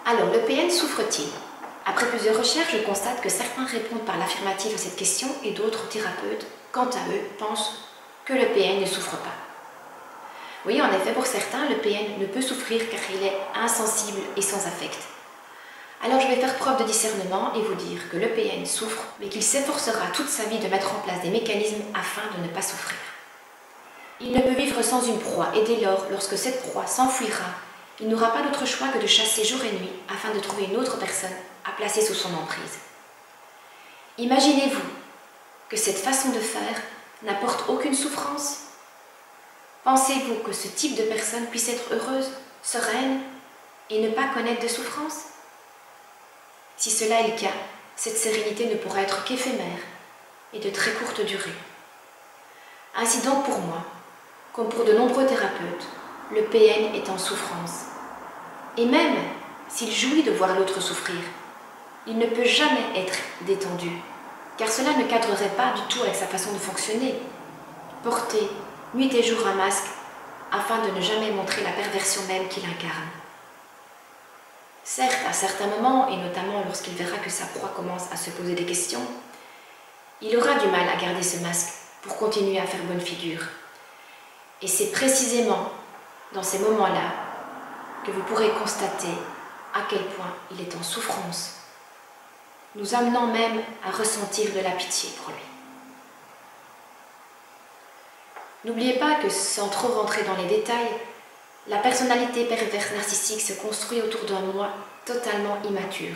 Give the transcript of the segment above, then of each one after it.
Alors, le PN souffre-t-il? Après plusieurs recherches, je constate que certains répondent par l'affirmative à cette question et d'autres thérapeutes, quant à eux, pensent que le PN ne souffre pas. Oui, en effet, pour certains, le PN ne peut souffrir car il est insensible et sans affect. Alors je vais faire preuve de discernement et vous dire que le PN souffre, mais qu'il s'efforcera toute sa vie de mettre en place des mécanismes afin de ne pas souffrir. Il ne peut vivre sans une proie et dès lors, lorsque cette proie s'enfuira, il n'aura pas d'autre choix que de chasser jour et nuit afin de trouver une autre personne à placer sous son emprise. Imaginez-vous que cette façon de faire n'apporte aucune souffrance? Pensez-vous que ce type de personne puisse être heureuse, sereine et ne pas connaître de souffrance? Si cela est le cas, cette sérénité ne pourra être qu'éphémère et de très courte durée. Ainsi donc pour moi, comme pour de nombreux thérapeutes, le PN est en souffrance. Et même s'il jouit de voir l'autre souffrir, il ne peut jamais être détendu, car cela ne cadrerait pas du tout avec sa façon de fonctionner. Porter nuit et jour un masque afin de ne jamais montrer la perversion même qu'il incarne. Certes, à certains moments, et notamment lorsqu'il verra que sa proie commence à se poser des questions, il aura du mal à garder ce masque pour continuer à faire bonne figure. Et c'est précisément dans ces moments-là que vous pourrez constater à quel point il est en souffrance, nous amenant même à ressentir de la pitié pour lui. N'oubliez pas que, sans trop rentrer dans les détails, la personnalité perverse narcissique se construit autour d'un moi totalement immature.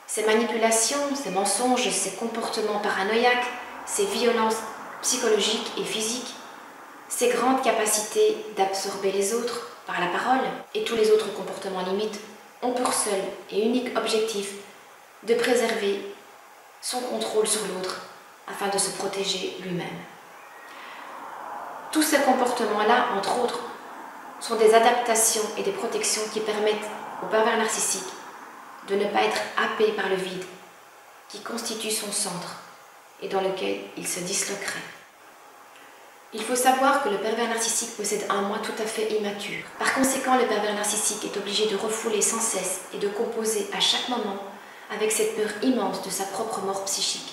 Ses manipulations, ses mensonges, ses comportements paranoïaques, ses violences psychologiques et physiques, ses grandes capacités d'absorber les autres par la parole et tous les autres comportements limites ont pour seul et unique objectif de préserver son contrôle sur l'autre afin de se protéger lui-même. Tous ces comportements-là, entre autres, sont des adaptations et des protections qui permettent au pervers narcissique de ne pas être happé par le vide qui constitue son centre et dans lequel il se disloquerait. Il faut savoir que le pervers narcissique possède un moi tout à fait immature. Par conséquent, le pervers narcissique est obligé de refouler sans cesse et de composer à chaque moment avec cette peur immense de sa propre mort psychique.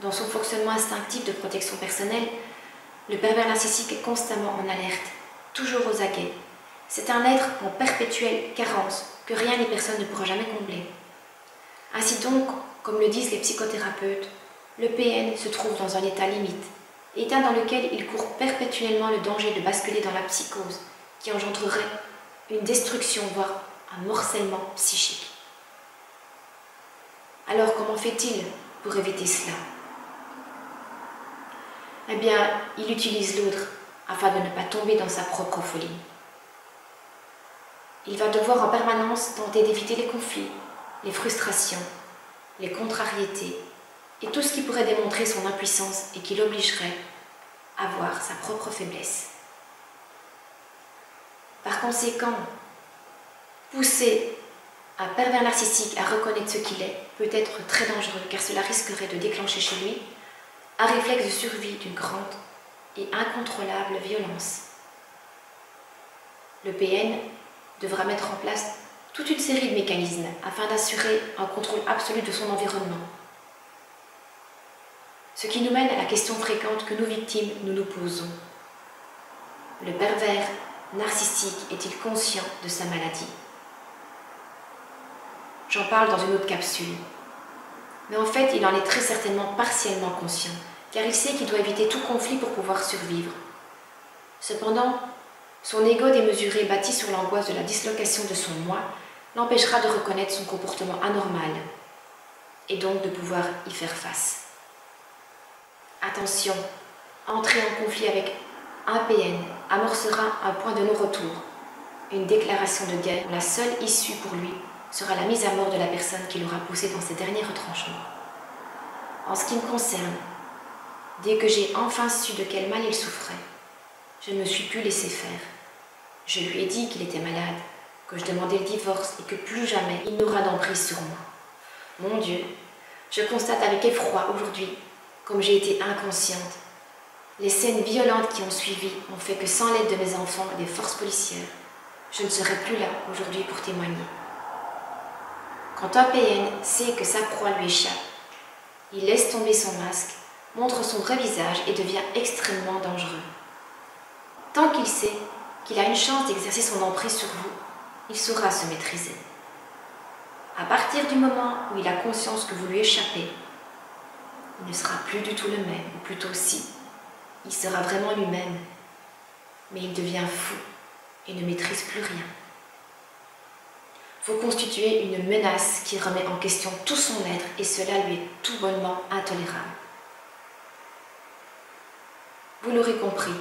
Dans son fonctionnement instinctif de protection personnelle, le pervers narcissique est constamment en alerte, toujours aux aguets. C'est un être en perpétuelle carence que rien ni personne ne pourra jamais combler. Ainsi donc, comme le disent les psychothérapeutes, le PN se trouve dans un état limite, état dans lequel il court perpétuellement le danger de basculer dans la psychose, qui engendrerait une destruction, voire un morcellement psychique. Alors comment fait-il pour éviter cela? Eh bien, il utilise l'autre afin de ne pas tomber dans sa propre folie. Il va devoir en permanence tenter d'éviter les conflits, les frustrations, les contrariétés et tout ce qui pourrait démontrer son impuissance et qui l'obligerait à voir sa propre faiblesse. Par conséquent, pousser un pervers narcissique à reconnaître ce qu'il est peut être très dangereux car cela risquerait de déclencher chez lui un réflexe de survie d'une grande et incontrôlable violence. Le PN devra mettre en place toute une série de mécanismes afin d'assurer un contrôle absolu de son environnement. Ce qui nous mène à la question fréquente que nous victimes nous posons. Le pervers narcissique est-il conscient de sa maladie? J'en parle dans une autre capsule. Mais en fait, il en est très certainement partiellement conscient, car il sait qu'il doit éviter tout conflit pour pouvoir survivre. Cependant, son ego démesuré bâti sur l'angoisse de la dislocation de son moi l'empêchera de reconnaître son comportement anormal et donc de pouvoir y faire face. Attention, entrer en conflit avec un PN amorcera un point de non-retour, une déclaration de guerre. La seule issue pour lui sera la mise à mort de la personne qui l'aura poussé dans ses derniers retranchements. En ce qui me concerne, dès que j'ai enfin su de quel mal il souffrait, je ne me suis plus laissé faire. Je lui ai dit qu'il était malade, que je demandais le divorce et que plus jamais il n'aura d'emprise sur moi. Mon Dieu, je constate avec effroi aujourd'hui comme j'ai été inconsciente. Les scènes violentes qui ont suivi ont fait que sans l'aide de mes enfants et des forces policières, je ne serais plus là aujourd'hui pour témoigner. Quand un PN sait que sa proie lui échappe, il laisse tomber son masque, montre son vrai visage et devient extrêmement dangereux. Tant qu'il sait qu'il a une chance d'exercer son emprise sur vous, il saura se maîtriser. À partir du moment où il a conscience que vous lui échappez, il ne sera plus du tout le même, ou plutôt si, il sera vraiment lui-même, mais il devient fou et ne maîtrise plus rien. Vous constituez une menace qui remet en question tout son être et cela lui est tout bonnement intolérable. Vous l'aurez compris,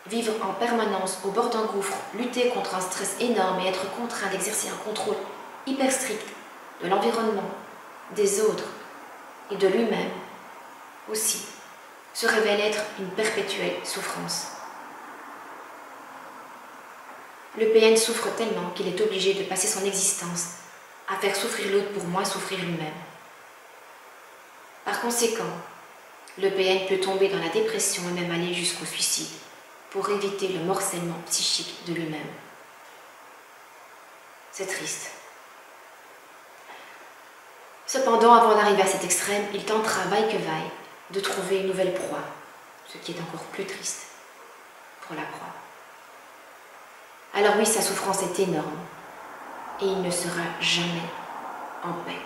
vivre en permanence au bord d'un gouffre, lutter contre un stress énorme et être contraint d'exercer un contrôle hyper strict de l'environnement, des autres et de lui-même aussi, se révèle être une perpétuelle souffrance. Le PN souffre tellement qu'il est obligé de passer son existence à faire souffrir l'autre pour moins souffrir lui-même. Par conséquent, le PN peut tomber dans la dépression et même aller jusqu'au suicide pour éviter le morcellement psychique de lui-même. C'est triste. Cependant, avant d'arriver à cet extrême, il tentera vaille que vaille de trouver une nouvelle proie, ce qui est encore plus triste pour la proie. Alors oui, sa souffrance est énorme et il ne sera jamais en paix.